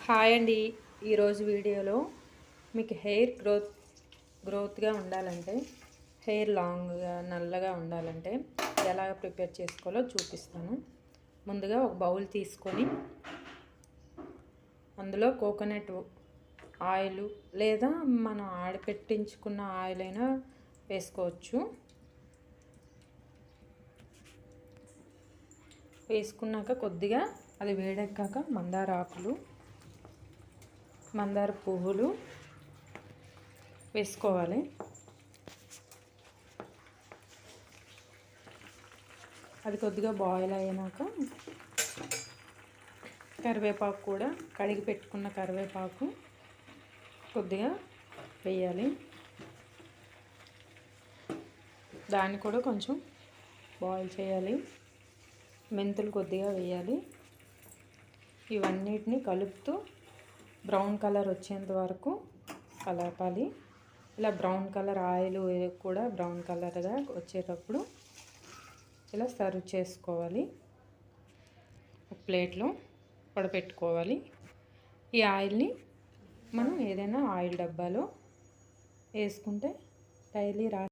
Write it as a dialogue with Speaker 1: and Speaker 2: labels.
Speaker 1: Hi అండి. ఈరోజు వీడియోలో మీకు హెయిర్ గ్రోత్గా ఉండాలంటే, హెయిర్ లాంగ్గా నల్లగా ఉండాలంటే ఎలా ప్రిపేర్ చేసుకోవాలో చూపిస్తాను. ముందుగా ఒక బౌల్ తీసుకొని అందులో కోకోనట్ ఆయిల్ లేదా మనం ఆడిపెట్టించుకున్న ఆయిల్ అయినా వేసుకోవచ్చు. వేసుకున్నాక కొద్దిగా అది వేడెక్కాక మందార పువ్వులు వేసుకోవాలి. అది కొద్దిగా బాయిల్ అయినాక కరివేపాకు కూడా కడిగి పెట్టుకున్న కరివేపాకు కొద్దిగా వేయాలి. దాన్ని కూడా కొంచెం బాయిల్ చేయాలి. మెంతులు కొద్దిగా వేయాలి. ఇవన్నిటిని కలుపుతూ బ్రౌన్ కలర్ వచ్చేంత వరకు కలపాలి. ఇలా బ్రౌన్ కలర్ ఆయిల్ కూడా బ్రౌన్ కలర్గా వచ్చేటప్పుడు ఇలా సర్వ్ చేసుకోవాలి. ఒక ప్లేట్లో వడపెట్టుకోవాలి. ఈ ఆయిల్ని మనం ఏదైనా ఆయిల్ డబ్బాలో వేసుకుంటే డైలీ